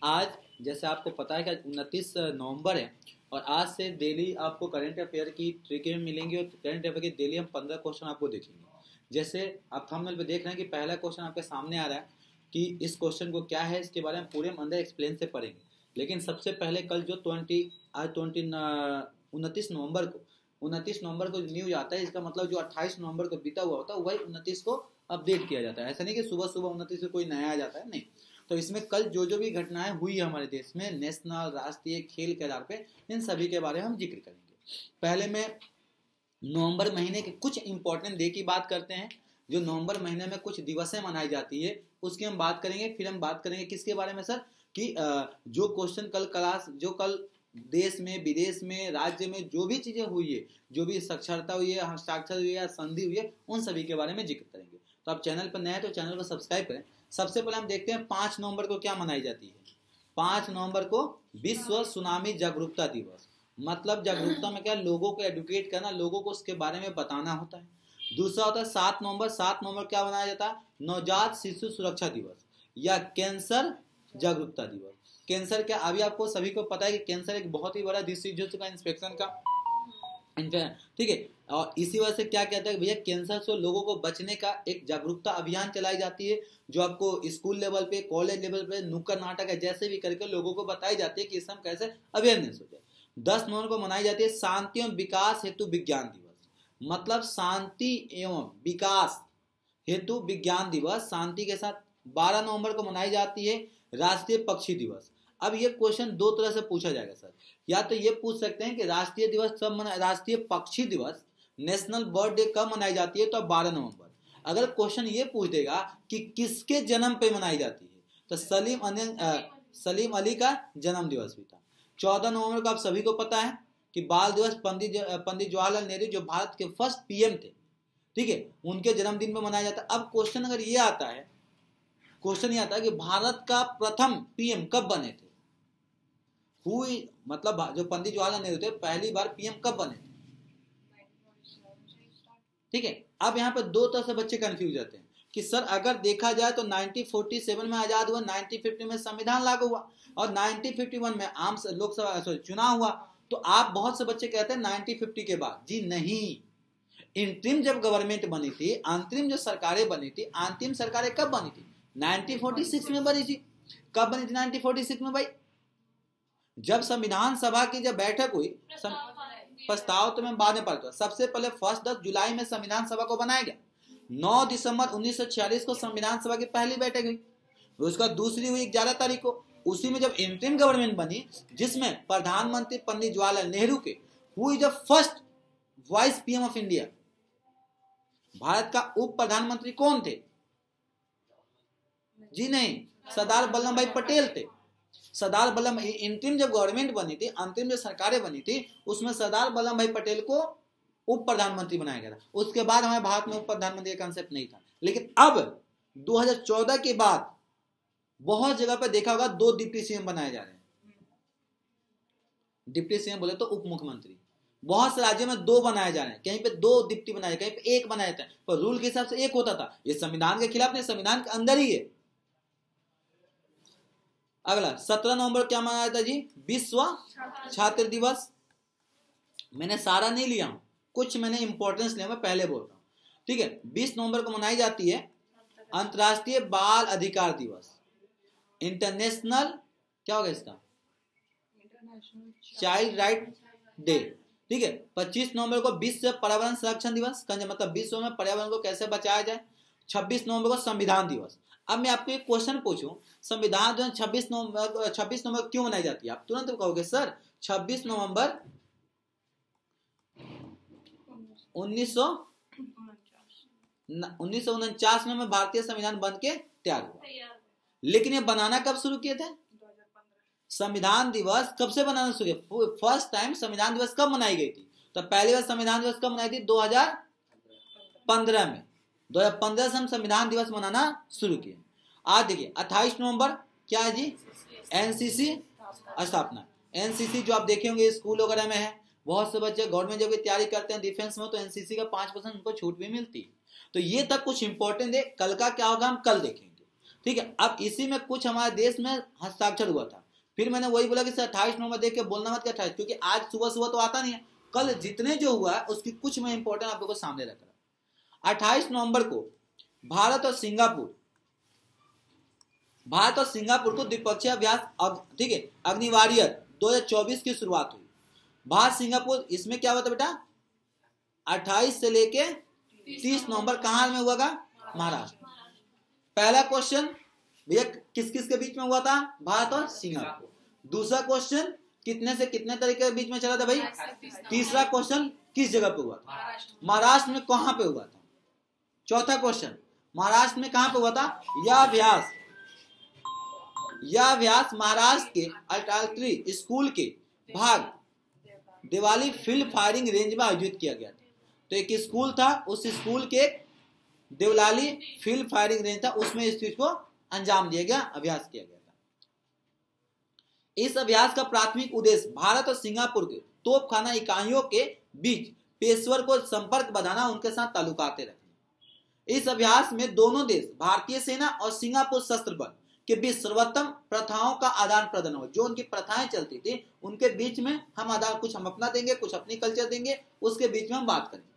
आज जैसे आपको पता है कि 29 नवंबर है और आज से डेली आपको करंट अफेयर की ट्रिकें मिलेंगी और करंट अफेयर की डेली हम 15 क्वेश्चन आपको देखेंगे। जैसे आप थंबनेल पे देख रहे हैं कि पहला क्वेश्चन आपके सामने आ रहा है कि इस क्वेश्चन को क्या है, इसके बारे में पूरे अंदर एक्सप्लेन से पढ़ेंगे। लेकिन सबसे पहले कल जो 29 नवंबर को न्यूज आता है, इसका मतलब जो 28 नवंबर को बीता हुआ होता है वही 29 को अपडेट किया जाता है। ऐसा नहीं कि सुबह सुबह 29 को कोई नया आ जाता है, नहीं। तो इसमें कल जो जो भी घटनाएं हुई है हमारे देश में नेशनल राष्ट्रीय खेल के आधार पे, इन सभी के बारे में हम जिक्र करेंगे। पहले में नवंबर महीने के कुछ इंपॉर्टेंट डे की बात करते हैं। जो नवंबर महीने में कुछ दिवसें मनाई जाती है उसकी हम बात करेंगे। फिर हम बात करेंगे किसके बारे में सर, कि जो क्वेश्चन कल देश में विदेश में राज्य में जो भी चीजें हुई है, जो भी साक्षरता हुई है, हस्ताक्षर हुई है, संधि हुई है, उन सभी के बारे में जिक्र करेंगे। तो आप चैनल पर नए हैं तो चैनल को सब्सक्राइब करें। सबसे पहले हम देखते हैं 5 नवंबर को क्या मनाई जाती है। 5 नवंबर को विश्व सुनामी जागरूकता दिवस। मतलब जागरूकता में क्या, लोगों को एडुकेट करना, लोगों को उसके बारे में बताना होता है। दूसरा होता है 7 नवंबर क्या मनाया जाता है, नवजात शिशु सुरक्षा दिवस या कैंसर जागरूकता दिवस। कैंसर क्या, अभी आपको सभी को पता है कि कैंसर एक बहुत ही बड़ा डिसीज हो चुका है, इंफेक्शन का, ठीक है। और इसी वजह से क्या कहता है भैया, कैंसर से लोगों को बचने का एक जागरूकता अभियान चलाई जाती है, जो आपको स्कूल लेवल पे, कॉलेज लेवल पे नुक्कड़ नाटक है जैसे भी करके लोगों को बताई जाती है कि इससे हम कैसे अवेयरनेस हो जाए। 10 नवंबर को मनाई जाती है शांति एवं विकास हेतु विज्ञान दिवस। मतलब शांति एवं विकास हेतु विज्ञान दिवस, शांति के साथ। 12 नवंबर को मनाई जाती है राष्ट्रीय पक्षी दिवस। अब ये क्वेश्चन दो तरह से पूछा जाएगा सर, या तो ये पूछ सकते हैं कि राष्ट्रीय दिवस कब मना, राष्ट्रीय पक्षी दिवस, नेशनल बर्ड डे कब मनाई जाती है, तो 12 नवंबर। अगर क्वेश्चन ये पूछ देगा कि किसके जन्म पे मनाई जाती है, तो सलीम अली का जन्म दिवस भी था। 14 नवंबर को आप सभी को पता है कि बाल दिवस, पंडित जवाहरलाल नेहरू जो भारत के फर्स्ट पीएम थे, ठीक है, उनके जन्मदिन पे मनाया जाता है। अब क्वेश्चन अगर ये आता है, कि भारत का प्रथम पीएम कब बने थे, मतलब जो पंडित जवाहरलाल नेहरू थे पहली बार पीएम कब बने थे, ठीक है। अब यहाँ पे दो तरह से बच्चे कंफ्यूज जाते हैं कि सर अगर देखा जाए तो 1947 में आजाद हुआ, 1950 में संविधान लागू हुआ और 1951 में आम लोकसभा चुनाव हुआ। तो आप बहुत से बच्चे कहते हैं 1950 के बाद। जी नहीं, इंटरिम जब गवर्नमेंट बनी थी, अंतरिम जो सरकारें बनी थी, अंतिम सरकारें कब बनी थी, 1946 में बनी थी। कब बनी थी 1946 में भाई, जब संविधान सभा की जब बैठक हुई, प्रस्ताव तो मैं बाद में पढ़ता हूं। सबसे पहले 10 जुलाई में संविधान सभा को बनाया गया। 9 दिसंबर 1946 को संविधान सभा की पहली बैठक हुई, उसका दूसरी हुई 11 तारीख को। उसी में जब इंटरिम गवर्नमेंट बनी, जिसमें प्रधानमंत्री पंडित जवाहरलाल नेहरू के, हुई जब first vice PM of India, Bharat का उप प्रधानमंत्री कौन थे, जी नहीं, सरदार वल्लभ भाई पटेल थे। सरदार वल्लभ, इंटरिम जब गवर्नमेंट बनी थी, अंतिम जो सरकारें बनी थी, उसमें सरदार वल्लभ भाई पटेल को उप प्रधानमंत्री बनाया गया था। उसके बाद हमारे भारत में उप प्रधानमंत्री का कंसेप्ट नहीं था। लेकिन अब 2014 के बाद बहुत जगह पर देखा होगा 2 डिप्टी सीएम बनाए जा रहे हैं। डिप्टी सीएम बोले तो उप मुख्यमंत्री। बहुत से राज्यों में 2 बनाए जा रहे हैं, कहीं पे 2 डिप्टी बनाए, कहीं पे 1 बनाए थे, पर रूल के हिसाब से 1 होता था। ये संविधान के खिलाफ नहीं, संविधान के अंदर ही है। अगला 17 नवंबर क्या मनाया था जी, विश्व छात्र दिवस। मैंने सारा नहीं लिया, कुछ मैंने इंपॉर्टेंस लिया, मैं पहले बोल रहा हूं, ठीक है। 20 नवंबर को मनाई जाती है अंतर्राष्ट्रीय बाल अधिकार दिवस, इंटरनेशनल, क्या होगा इसका, चाइल्ड राइट डे, ठीक है। 25 नवंबर को विश्व पर्यावरण संरक्षण दिवस, मतलब विश्व में पर्यावरण को कैसे बचाया जाए। 26 नवंबर को संविधान दिवस। अब मैं आपको एक क्वेश्चन पूछूं, संविधान जो 26 नवंबर क्यों मनाई जाती है, आप तुरंत कहोगे सर 26 नवंबर 1949 में भारतीय संविधान बन के तैयार हुआ। लेकिन ये बनाना कब शुरू किए थे, संविधान दिवस कब से बनाना शुरू किया, फर्स्ट टाइम संविधान दिवस कब मनाई गई थी, तो पहली बार संविधान दिवस कब मनाई थी, 2015 में। 2015 से हम संविधान दिवस मनाना शुरू किए। आज देखिए 28 नवंबर क्या है जी, एनसीसी स्थापना। एनसीसी जो आप देखे होंगे स्कूल वगैरह में है, बहुत से बच्चे गवर्नमेंट जब तैयारी करते हैं डिफेंस में, तो एनसीसी का 5% उनको छूट भी मिलती है। तो ये तक कुछ इंपॉर्टेंट है, कल का क्या होगा हम कल देखेंगे। ठीक है। अब इसी में कुछ हमारे देश में हस्ताक्षर हुआ था, फिर मैंने वही बोला कि सर 28 नवंबर देख के बोलना मत कि 28, क्योंकि आज सुबह सुबह तो आता नहीं है, कल जितने जो हुआ है उसकी कुछ मैं इंपॉर्टेंट आप लोगों को सामने रख रहा। 28 नवंबर को भारत और सिंगापुर को द्विपक्षीय अभ्यास, ठीक है, अग्निवारियर 2024 की शुरुआत हुई। भारत सिंगापुर, इसमें क्या हुआ था बेटा, 28 से लेके 30 नवंबर कहां में हुआ था, महाराष्ट्र। पहला क्वेश्चन भैया किस किस के बीच में हुआ था, भारत और सिंगापुर। दूसरा क्वेश्चन कितने से कितने तरीके के बीच में चला था भाई। तीसरा क्वेश्चन किस जगह पे हुआ था, महाराष्ट्र में कहां पे हुआ था। चौथा क्वेश्चन महाराष्ट्र में कहां पे हुआ था, यह अभ्यास महाराष्ट्र के अल्टाल्ट्री स्कूल के भाग दिवाली फील्ड फायरिंग रेंज में आयोजित किया गया था। तो एक स्कूल था, उस स्कूल के देवलाली फील्ड फायरिंग रेंज था, उसमें इस चीज को अंजाम दिया गया, अभ्यास किया गया था। इस अभ्यास का प्राथमिक उद्देश्य भारत और सिंगापुर के तोपखाना इकाइयों के बीच पेशेवर को संपर्क बढ़ाना, उनके साथ ताल्लुकाते रखना। इस अभ्यास में दोनों देश, भारतीय सेना और सिंगापुर सशस्त्र बल के बीच सर्वोत्तम प्रथाओं का आदान प्रदान हो। जो उनकी प्रथाएं चलती थी उनके बीच में हम आदान, कुछ हम अपना देंगे, कुछ अपनी कल्चर देंगे, उसके बीच में हम बात करेंगे।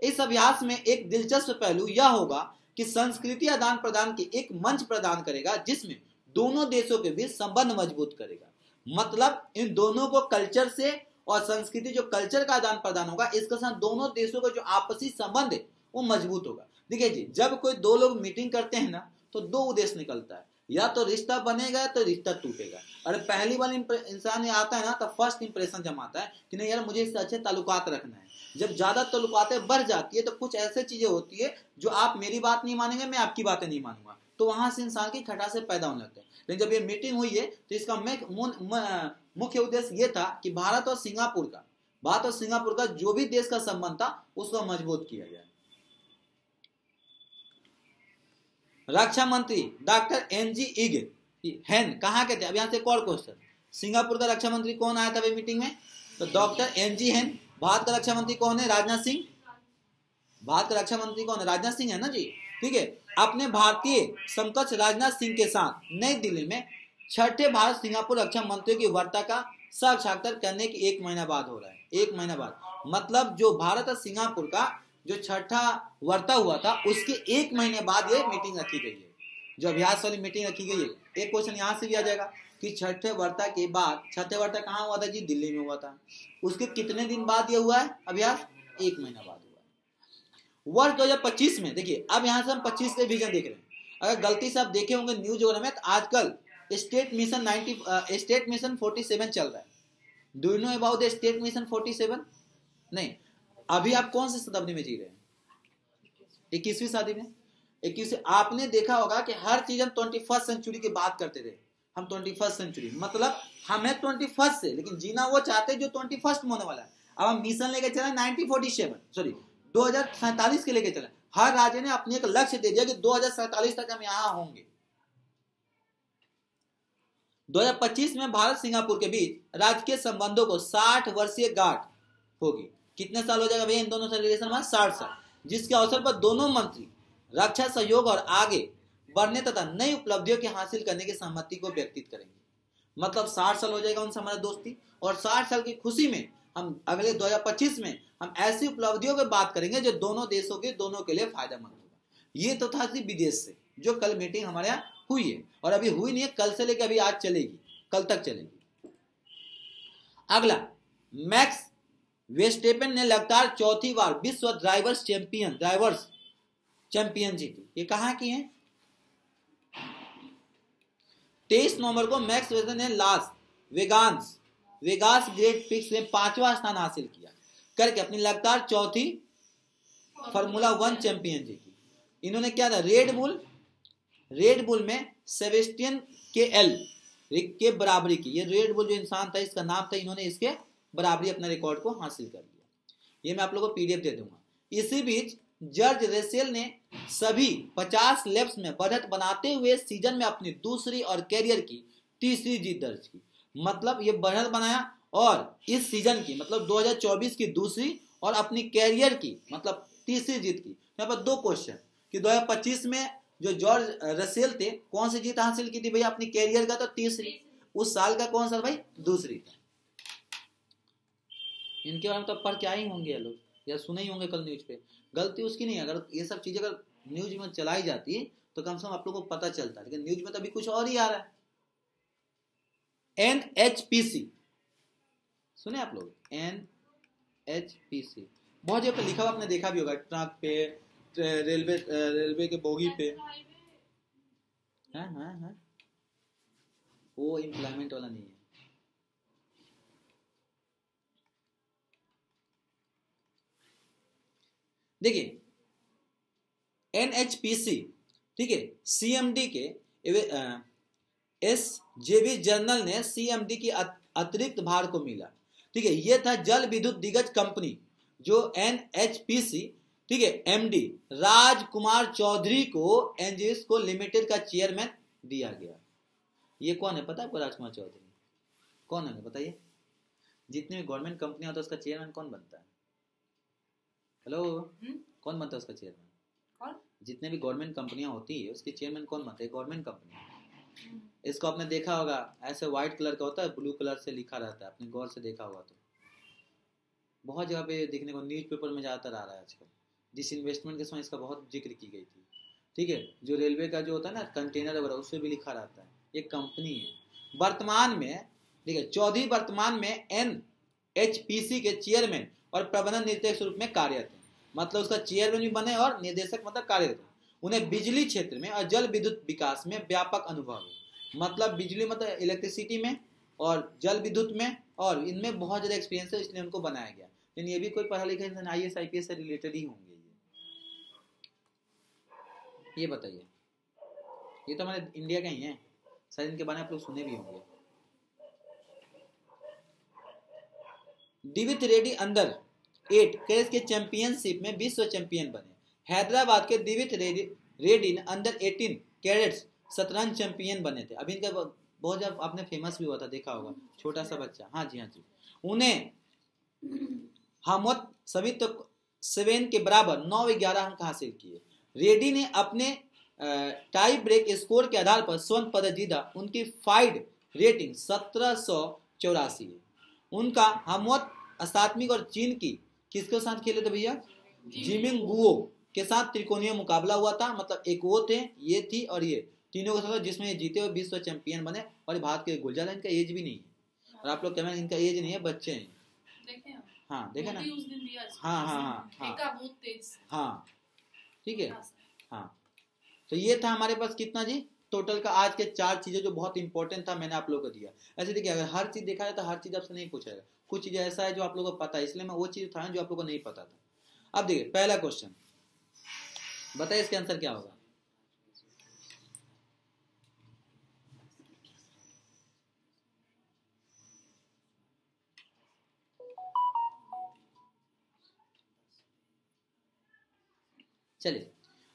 इस अभ्यास में एक दिलचस्प पहलू यह होगा कि संस्कृति आदान प्रदान की एक मंच प्रदान करेगा, जिसमें दोनों देशों के बीच संबंध मजबूत करेगा। मतलब इन दोनों को कल्चर से और संस्कृति, जो कल्चर का आदान प्रदान होगा, इसके साथ दोनों देशों का जो आपसी संबंध है वो मजबूत होगा। देखिए जी, जब कोई दो लोग मीटिंग करते हैं ना, तो दो उद्देश्य निकलता है, या तो रिश्ता बनेगा तो रिश्ता टूटेगा। अरे पहली बार इंसान ये आता है ना, तो फर्स्ट इंप्रेशन जमाता है कि नहीं यार मुझे इससे अच्छे ताल्लुकात रखना है। जब ज्यादा ताल्लुकातें बढ़ जाती है तो कुछ ऐसे चीजें होती है जो आप मेरी बात नहीं मानेंगे, मैं आपकी बातें नहीं मानूंगा, तो वहां से इंसान की खटासे पैदा होने लगते हैं। लेकिन जब ये मीटिंग हुई है तो इसका मुख्य उद्देश्य ये था कि भारत और सिंगापुर का जो भी देश का संबंध था उसको मजबूत किया जाए। रक्षा मंत्री डॉक्टर एनजी इग हैन कहाँ के थे। अब यहाँ से एक और क्वेश्चन, सिंगापुर का रक्षा मंत्री कौन आया था भाई मीटिंग में, तो डॉक्टर एनजी हैन। भारत का रक्षा मंत्री कौन है, राजनाथ सिंह। भारत का रक्षा मंत्री कौन है, राजनाथ सिंह है ना जी, ठीक है। अपने भारतीय समकक्ष राजनाथ सिंह के साथ नई दिल्ली में छठे भारत सिंगापुर रक्षा मंत्रियों की वार्ता का साक्षात्कार करने के 1 महीना बाद हो रहा है। 1 महीना बाद, मतलब जो भारत और सिंगापुर का जो छठा वार्ता हुआ था उसके 1 महीने बाद ये मीटिंग रखी गई है, जो अभ्यास वाली मीटिंग रखी गई है। एक क्वेश्चन यहाँ से भी आ जाएगा कि छठे वार्ता के बाद, छठे वार्ता कहाँ हुआ था जी, दिल्ली में हुआ था। उसके कितने दिन बाद ये हुआ है अभ्यास, 1 महीना बाद हुआ है। वर्ष 2025 में देखिए, अब यहाँ से हम 25 के विजन देख रहे हैं। अगर गलती से आप देखे होंगे न्यूज वगैरह में, तो आजकल स्टेट मिशन 47 चल रहा है। Do you know about the state mission 47? नहीं। अभी आप कौन सी शताब्दी में जी रहे हैं, 21वीं शताब्दी में। 21 आपने देखा होगा कि हर चीज हम 21st सेंचुरी की बात करते थे। हम 21st सेंचुरी मतलब हमें 21st से, लेकिन जीना वो चाहते जो 21st में होने वाला है। अब हम मिशन लेके चले 2047 के लेके चले। हर राज्य ने अपने एक लक्ष्य दे दिया कि 2047 तक हम यहां होंगे। 2025 में भारत सिंगापुर के बीच राजकीय संबंधों को 60 वर्षीय गांठ होगी। कितने साल हो जाएगा भैया इन दोनों से रिलेशन में, 60 साल, जिसके अवसर पर दोनों मंत्री रक्षा सहयोग और आगे बढ़ने तथा नई उपलब्धियों के हासिल करने की सहमति को व्यक्तित करेंगे। मतलब 60 साल हो जाएगा उनसे हमारा दोस्ती, और 60 साल की खुशी में हम अगले 2025 में हम ऐसी उपलब्धियों की बात करेंगे जो दोनों देशों के दोनों के लिए फायदेमंद होगा। ये तो था विदेश से जो कल मीटिंग हमारे यहाँ हुई है, और अभी हुई नहीं है, कल से लेकर अभी आज चलेगी, कल तक चलेगी। अगला, मैक्स वेस्टेपेन ने लगातार चौथी बार विश्व ड्राइवर्स चैंपियन जीती। ये कहां की है, 23 नवंबर को मैक्स वेस्टेपेन ने लास वेगास ग्रेट प्रिक्स में 5वां स्थान हासिल किया करके अपनी लगातार चौथी फार्मूला 1 चैंपियन जीती। इन्होंने क्या था, रेड बुल में सेबेस्टियन के बराबरी की। ये रेड बुल जो इंसान था, इसका नाम था, इन्होंने इसके बराबरी अपने रिकॉर्ड को हासिल कर लिया। ये मैं आप लोगों को पीडीएफ दे दूंगा। इसी बीच जॉर्ज रसेल ने सभी 50 लैप्स में बढ़त बनाते हुए सीजन में अपनी दूसरी और कैरियर की तीसरी जीत दर्ज की। मतलब ये बढ़त बनाया और इस सीजन की मतलब 2024 की दूसरी और अपनी कैरियर की मतलब तीसरी जीत की। यहाँ पर 2 क्वेश्चन कि 2025 में जो जॉर्ज रसेल थे, कौन सी जीत हासिल की थी भैया अपनी कैरियर का? तो तीसरी। उस साल का कौन सा भाई? दूसरी था। इनके बारे में तो पढ़ के आए होंगे लोग या सुने ही होंगे कल न्यूज पे। गलती उसकी नहीं है, अगर ये सब चीजें अगर न्यूज में चलाई जाती तो कम से कम आप लोगों को पता चलता, लेकिन न्यूज में तो अभी कुछ और ही आ रहा है। NHPC सुने आप लोग? NHPC बहुत जगह पे लिखा हुआ आपने देखा भी होगा, ट्रक पे, रेलवे के बोगी पे। हाँ, वो एम्प्लॉयमेंट वाला नहीं है। देखिए NHPC, ठीक है, CMD के SJV जर्नल ने CMD की अतिरिक्त भार को मिला। ठीक है, ये था जल विद्युत दिग्गज कंपनी जो NHPC, ठीक है, MD राजकुमार चौधरी को एनजीएस लिमिटेड का चेयरमैन दिया गया। ये कौन है पता है आपको? राजकुमार चौधरी कौन है बताइए? जितनी भी गवर्नमेंट कंपनी होता है उसका चेयरमैन कौन बनता है? हेलो, कौन बनता है उसका चेयरमैन? कौन? जितने भी गवर्नमेंट कंपनियां होती है उसके चेयरमैन कौन बनता है? Government company. इसको आपने देखा होगा, ऐसे व्हाइट कलर का होता है, ब्लू कलर से लिखा रहता है, आपने गौर से देखा होगा तो बहुत जगह पे देखने को न्यूज़पेपर में ज़्यादातर आ रहा है आजकल। जिस इन्वेस्टमेंट के समय इसका बहुत जिक्र की गई थी। ठीक है, जो रेलवे का जो होता है ना कंटेनर वगैरह, उससे भी लिखा रहता है। ये कंपनी है वर्तमान में, ठीक है, चौधरी वर्तमान में NHPC के चेयरमैन और प्रबंधन निदेशक के रूप में कार्यरत है। मतलब उसका चेयरमैन भी बने और निदेशक मतलब कार्यरत है। उन्हें बिजली क्षेत्र में और जल विद्युत विकास में व्यापक अनुभव है। मतलब बिजली मतलब इलेक्ट्रिसिटी में और जल विद्युत में, और इनमें बहुत ज्यादा एक्सपीरियंस है, इसलिए उनको बनाया गया। लेकिन ये भी कोई पढ़ा लिखा इंसान IAS IPS से रिलेटेड ही होंगे ये बताइए। ये तो हमारे इंडिया का ही है, शायद इनके बारे में आप लोग सुने भी होंगे। दिविथ रेड्डी अंडर 8 कैरेट के चैंपियनशिप में विश्व चैंपियन बने। हैदराबाद के दिविथ रेड्डी अंडर 18 कैरेट्स शतरंज चैंपियन बने थे। अभी इनका बहुत जब आपने फेमस भी हुआ था, देखा होगा, छोटा सा बच्चा। हाँ जी। उन्हें हमत सभी तो 7 के बराबर 9-11 अंक हासिल किए। रेड्डी ने अपने टाई ब्रेक स्कोर के आधार पर स्वर्ण पदक जीता। उनकी फाइड रेटिंग 1784 है। उनका हमवत असात्मिक और चीन की किसके साथ खेले थे भैया? जिमिंग गुओ के साथ त्रिकोणीय मुकाबला हुआ था। मतलब एक वो थे, ये थी और ये तीनों के साथ, जिसमें ये जीते हुए विश्व चैंपियन बने। और भारत के गुलजार, इनका एज भी नहीं है। और आप लोग कह रहे हैं इनका एज नहीं है, बच्चे हैं। हाँ देखे ना। हाँ ठीक है। हाँ तो ये था हमारे पास कितना जी टोटल का आज के 4 चीजें जो बहुत इंपॉर्टेंट था, मैंने आप लोगों को दिया। ऐसे देखिए, अगर हर चीज देखा जाए तो हर चीज आपसे नहीं पूछा जाएगा। कुछ चीजें ऐसा है जो आप लोगों को पता है, इसलिए मैं वो चीज था जो आप लोगों को नहीं पता था। अब देखिए पहला क्वेश्चन, बताइए इसका आंसर क्या होगा? चलिए,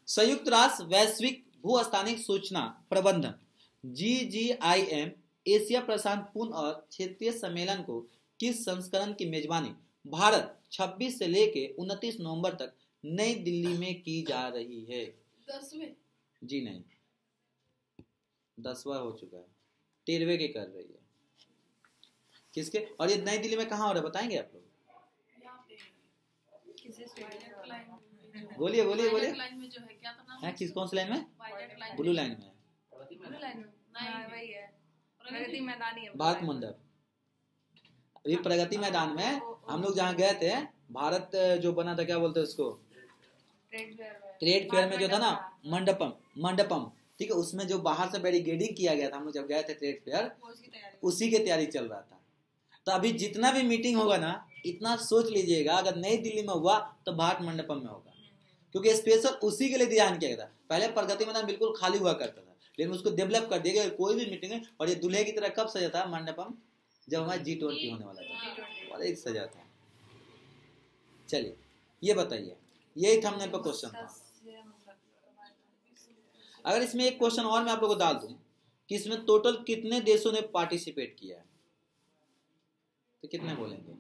संयुक्त राष्ट्र वैश्विक भूस्थानिक सूचना प्रबंधन GGIM एशिया प्रशांत पूर्ण और क्षेत्रीय सम्मेलन को किस संस्करण की मेजबानी भारत 26 से लेके 29 नवंबर तक नई दिल्ली में की जा रही है? 10वें? जी नहीं, 10वां हो चुका है, 13वें के कर रही है। किसके? और ये नई दिल्ली में कहाँ हो रहा है बताएंगे आप लोग? बोलिए बोलिए बोलिए। है किस कौन सी लाइन में? ब्लू लाइन में। भारत मंडप, अभी प्रगति मैदान में हम लोग जहाँ गए थे, भारत जो बना था, क्या बोलते हैं उसको, ट्रेड फेयर में जो था ना, मंडपम, ठीक है, उसमें जो बाहर से बैरिकेडिंग किया गया था, हम लोग जब गए थे ट्रेड फेयर, उसी की तैयारी चल रहा था। तो अभी जितना भी मीटिंग होगा ना, इतना सोच लीजिएगा, अगर नई दिल्ली में हुआ तो भारत मंडपम में होगा, क्योंकि स्पेशल उसी के लिए डिजाइन किया गया था। पहले प्रगति मैदान बिल्कुल खाली हुआ करता था, लेकिन उसको डेवलप कर दिया गया। कोई भी मीटिंग है, और ये दूल्हे की तरह कब सजा था मंडपम? जब हमारा G20 होने वाला था, और एक सजा था। चलिए ये बताइए, यही था हमने क्वेश्चन था। अगर इसमें एक क्वेश्चन और मैं आप लोगों को डाल दूं कि इसमें टोटल कितने देशों ने पार्टिसिपेट किया है, तो कितने बोलेंगे?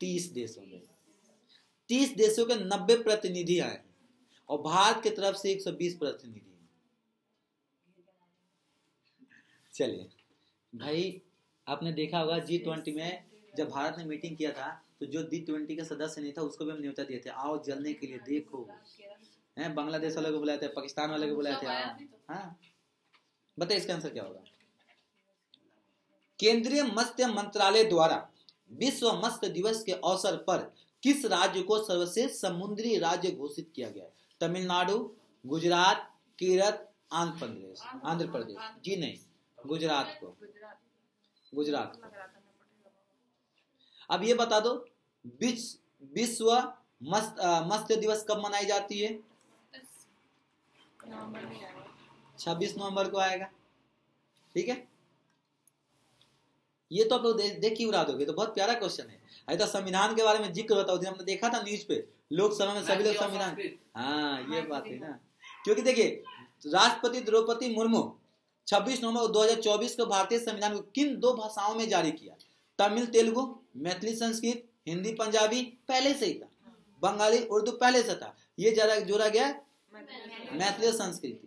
30 देशों में। 30 देशों के 90 प्रतिनिधि आए, और भारत की तरफ से 120 प्रतिनिधि हैं। चलिए भाई, आपने देखा होगा G20 में जब भारत ने मीटिंग किया था तो जो G20 का सदस्य नहीं था उसको भी हम न्योता दिए थे, आओ जलने के लिए, देखो हैं, बांग्लादेश वाले को बुलाए थे, पाकिस्तान वाले को बुलाए थे, हाँ बताइए इसका आंसर क्या होगा। केंद्रीय मत्स्य मंत्रालय द्वारा विश्व मत्स्य दिवस के अवसर पर किस राज्य को सर्वश्रेष्ठ समुद्री राज्य घोषित किया गया है? तमिलनाडु, गुजरात, केरल, आंध्र प्रदेश। जी नहीं, गुजरात को। अब ये बता दो विश्व मत्स्य दिवस कब मनाई जाती है? 26 नवंबर को आएगा। ठीक है, ये तो आप लोग देख के उड़ा दोगे, तो बहुत प्यारा क्वेश्चन है। अरे तो संविधान के बारे में जिक्र होता है, हमने देखा था न्यूज पे, लोकसभा में सभी लोग संविधान, हाँ ये बात है ना। क्योंकि देखिए राष्ट्रपति द्रौपदी मुर्मू 26 नवंबर 2024 को भारतीय संविधान को किन 2 भाषाओं में जारी किया? तमिल तेलुगु, मैथिली संस्कृत, हिंदी पंजाबी पहले से ही था, बंगाली उर्दू पहले से था, ये जोड़ा गया मैथिली और संस्कृत,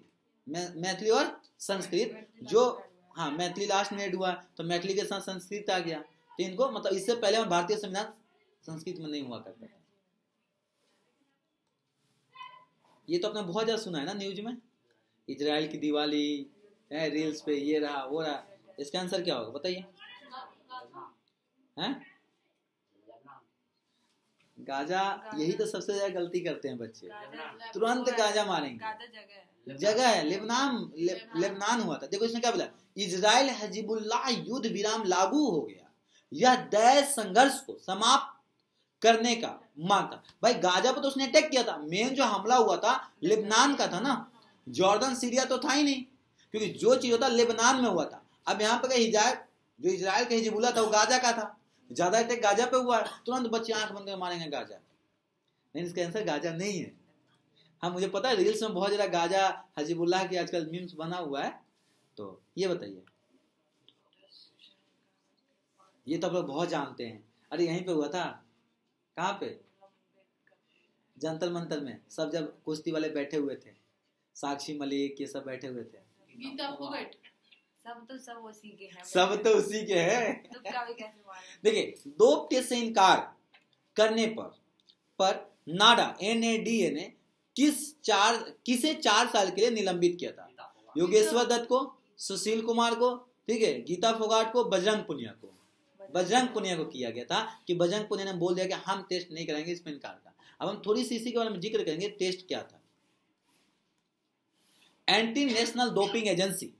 मैथिली और संस्कृत, जो हाँ मैथिली लास्ट में ऐड हुआ तो मैथिली के साथ संस्कृत आ गया, तो इनको मतलब इससे पहले हम भारतीय संविधान संस्कृत में नहीं हुआ करता था। ये तो आपने बहुत ज्यादा सुना है ना न्यूज में, इजराइल की दिवाली है, रील्स पे ये रहा वो रहा। इसका आंसर क्या होगा बताइए? हैं गाजा, यही तो सबसे ज्यादा गलती करते हैं बच्चे, तुरंत गाजा मारेंगे। जगह है लेबनान हुआ था। देखो इसने क्या बोला, इजराइल हिजबुल्लाह युद्ध विराम लागू हो गया, यह दैश संघर्ष को समाप्त करने का मांग था। भाई गाजा पर तो उसने अटैक किया था, मेन जो हमला हुआ था लेबनान का था ना, जॉर्डन सीरिया तो था ही नहीं, क्योंकि जो चीज होता लेबनान में हुआ था। अब यहाँ पे जो इजराइल का हिजबुल्लाह था वो गाजा का था, ज्यादा अटैक गाजा पे हुआ है, तुरंत बच्चे आंख बंद कर मारेंगे गाजा। नहीं, इसका आंसर गाजा नहीं है। हाँ मुझे पता है रील्स में बहुत ज्यादा गाजा हिजबुल्लाह की आजकल मीम्स बना हुआ है, तो ये बताइए। ये तो आप लोग बहुत जानते हैं, अरे यहीं पे हुआ था, कहाँ पे? जंतर मंतर में, सब जब कुश्ती वाले बैठे हुए थे, साक्षी मलिक ये सब बैठे हुए थे, सब तो उसी के हैं। सब तो उसी के हैं। देखिए 2 टेस्ट से इनकार करने पर नाडा NADA ने किसे 4 साल के लिए निलंबित किया था? योगेश्वर दत्त को, सुशील कुमार को, ठीक है, गीता फोगाट को, बजरंग पुनिया को। बजरंग पुनिया को किया गया था कि बजरंग पुनिया ने बोल दिया कि हम टेस्ट नहीं कराएंगे, इसमें इनकार था। अब हम थोड़ी सी इसी के बारे में जिक्र करेंगे, टेस्ट क्या था। एंटी नेशनल डोपिंग एजेंसी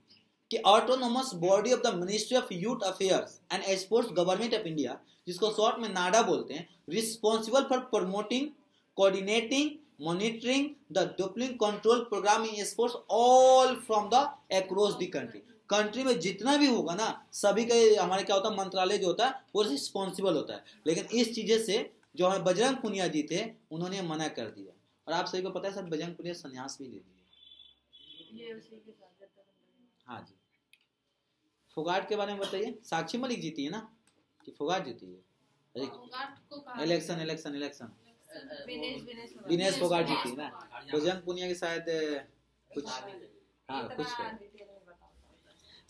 कि autonomous body of the ministry of youth affairs and sports government of India, जिसको शॉर्ट में नाडा बोलते हैं, responsible for promoting, coordinating, monitoring the doping control programme in sports all from the across the country. Country में जितना भी होगा ना, सभी का हमारे क्या होता है, मंत्रालय जो होता है वो रिस्पॉन्सिबल होता है। लेकिन इस चीजें से जो हमें बजरंग पुनिया जी थे उन्होंने मना कर दिया, और आप सभी को पता है सर बजरंग पुनिया संन्यास भी ले लिया। हाँ जी। फोगाट के बारे में बताइए, साक्षी मलिक जीती है ना कि फोगाट जीती है? इलेक्शन विनेश फोगाट जीती है ना, बजरंग पुनिया के शायद कुछ, हाँ कुछ है।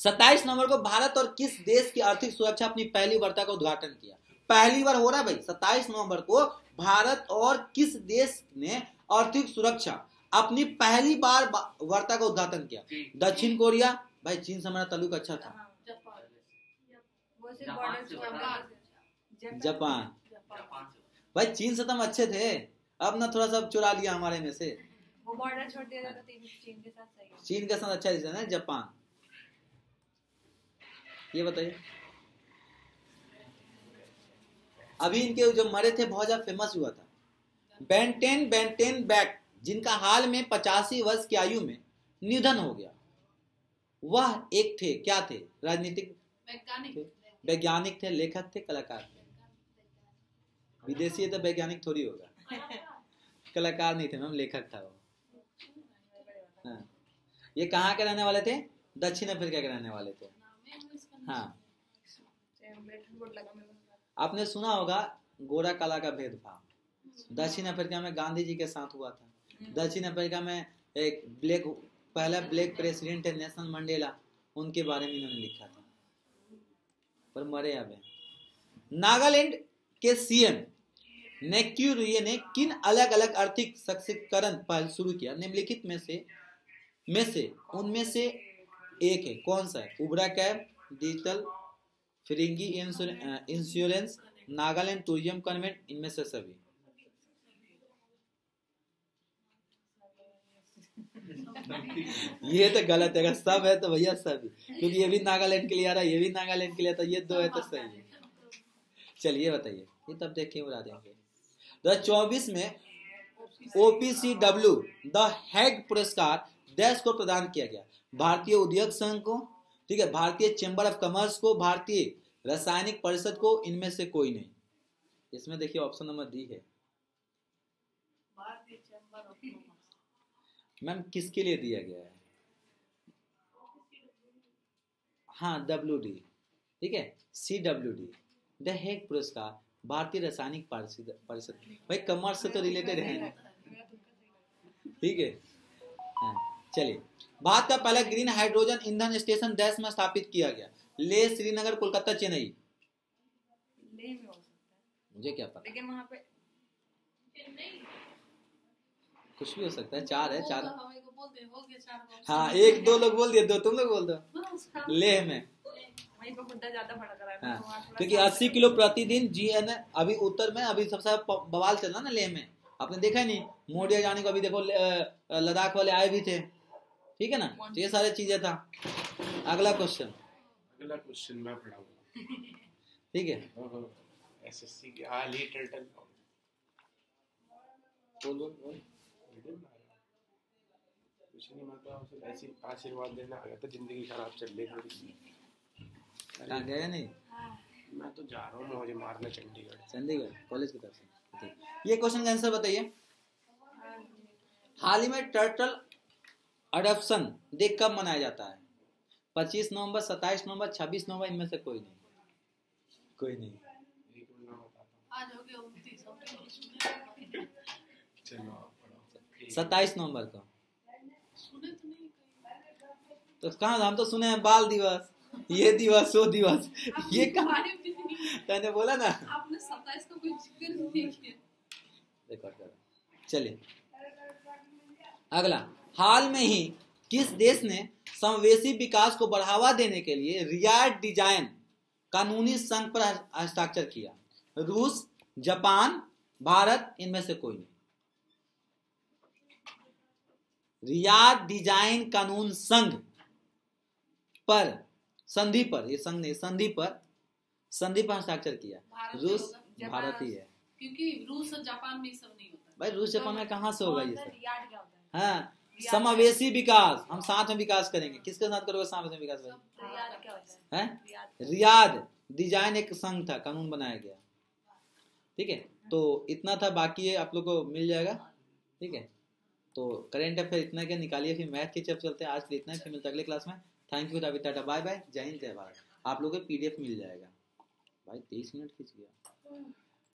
27 नवंबर को भारत और किस देश की आर्थिक सुरक्षा अपनी पहली वार्ता का उद्घाटन किया? पहली बार हो रहा है भाई, 27 नवंबर को भारत और किस देश ने आर्थिक सुरक्षा अपनी पहली बार वार्ता का उद्घाटन किया? दक्षिण कोरिया, भाई चीन से हमारा ताल्लुक अच्छा था, जापान, भाई चीन से तो हम अच्छे थे, अब ना थोड़ा सा चुरा लिया हमारे में से, वो बॉर्डर छोड़ दिया था, चीन के साथ सही, चीन के साथ अच्छा है ना जापान। ये बताइए, अभी इनके जो मरे थे बहुत ज्यादा फेमस हुआ था, बेंटेन बैक, जिनका हाल में 85 वर्ष की आयु में निधन हो गया, वह एक थे, क्या थे? राजनीतिक वैज्ञानिक थे, लेखक थे, कलाकार थे। विदेशी है तो वैज्ञानिक थोड़ी होगा, कलाकार नहीं थे मैम, लेखक था वो। हाँ। ये कहाँ के रहने वाले थे? दक्षिण अफ्रीका के रहने वाले थे। हाँ, आपने सुना होगा गोरा काला का भेदभाव, दक्षिण अफ्रीका में गांधी जी के साथ हुआ था, दक्षिण अफ्रीका में एक पहला ब्लैक प्रेसिडेंट है नेल्सन मंडेला, उनके बारे में इन्होंने लिखा था, पर मरे अब हैं। नागालैंड के सीएम नेफ्यू रियो ने किन अलग अलग आर्थिक सशक्तिकरण पहल शुरू किया? निम्नलिखित में से उनमें से एक है, कौन सा है? उबरा कैब, डिजिटल फिरिंगी इंश्योरेंस, नागालैंड टूरिज्म कन्वेंट, इनमें से सभी। ये तो गलत है, सब है तो भैया सभी, क्योंकि ये भी नागालैंड के लिए आ रहा है, ये भी नागालैंड के लिए, तो ये दो है तो सही है। चलिए बताइए, ये तब देख के उड़ा देंगे। 2024 में OPCW द हैग पुरस्कार देश को प्रदान किया गया? भारतीय उद्योग संघ को, ठीक है, भारतीय चैम्बर ऑफ कॉमर्स को, भारतीय रासायनिक परिषद को, इनमें से कोई नहीं। इसमें देखिए ऑप्शन नंबर डी है। मैम किसके लिए दिया गया है? हाँ WD, ठीक है, CWD द हैग पुरस्कार भारतीय रासायनिक परिषद। भाई कॉमर्स से तो रिलेटेड है, ठीक है। हाँ, चलिए, भारत का पहला ग्रीन हाइड्रोजन ईंधन स्टेशन देश में स्थापित किया गया? लेह, श्रीनगर, कोलकाता, चेन्नई। लेह में हो सकता है, मुझे क्या पता, लेकिन वहाँ पे कुछ भी हो सकता है। चार है, चार। हाँ, 1-2 लोग बोल दिए, 2 तुम लोग बोल दो। लेह में, वहीं पे मुद्दा ज्यादा भड़क रहा है। हाँ, क्योंकि 80 किलो प्रतिदिन GN अभी उत्तर में अभी सबसे बवाल चल रहा ना लेह में, आपने देखा नहीं? मोदी जाने को अभी देखो लद्दाख वाले आए भी थे, ठीक है ना? तो ये सारी चीजें था। अगला क्वेश्चन मैं पढ़ाऊंगा, ठीक है। SSC की आली टर्टल बोल कुछ नहीं, मैं तो आपसे ऐसी आशीर्वाद देना आ गया था, जिंदगी खराब चल रही थी। कहाँ गया? नहीं, मैं तो जा रहा हूँ, मुझे मारना चंडीगढ़ कॉलेज की तरफ से। ये क्वेश्चन का आंसर बताइए। हाल ही में टर्टल अडॉप्शन डे कब मनाया जाता है? 25 नवंबर, 27 नवंबर, 26 नवंबर, इनमें से कोई नहीं। कोई नहीं। आज हो गया 27 नवंबर को। तो कहाँ, हम तो सुने हैं बाल दिवस, ये दिवस, वो दिवस, ये कहाँ? मैंने बोला ना, आपने 27 का कोई जिक्र नहीं किया। रिकॉर्ड करो। चलिए अगला, हाल में ही किस देश ने समावेशी विकास को बढ़ावा देने के लिए रियाद डिजाइन कानूनी संघ पर हस्ताक्षर किया? रूस, जापान, भारत, इनमें से कोई नहीं। रियाद डिजाइन कानून संघ पर, संधि पर, ये संघ नहीं, संधि पर हस्ताक्षर किया। रूस, भारत ही है, क्योंकि रूस और जापान में सब नहीं होता। भाई रूस जापान में कहाँ से होगा ये सब? रियाद क्या होता है? हाँ, समावेशी विकास, हम साथ में विकास करेंगे। किसके साथ करोगे साथ में विकास? भाई रियाद क्या होता है? रियाद डिजाइन एक संघ था, कानून बनाया गया, ठीक है। तो इतना था, बाकी है आप लोग को मिल जाएगा, ठीक है। तो करेंट अफेयर इतना क्या निकालिए, फिर मैथ की तरफ चलते हैं। आज के लिए इतना ही, फिर मिलते हैं अगले क्लास में। Thank you, tata, bye bye, जय हिंद, जय भारत। आप लोगों को PDF मिल जाएगा। भाई 23 मिनट खींच गया।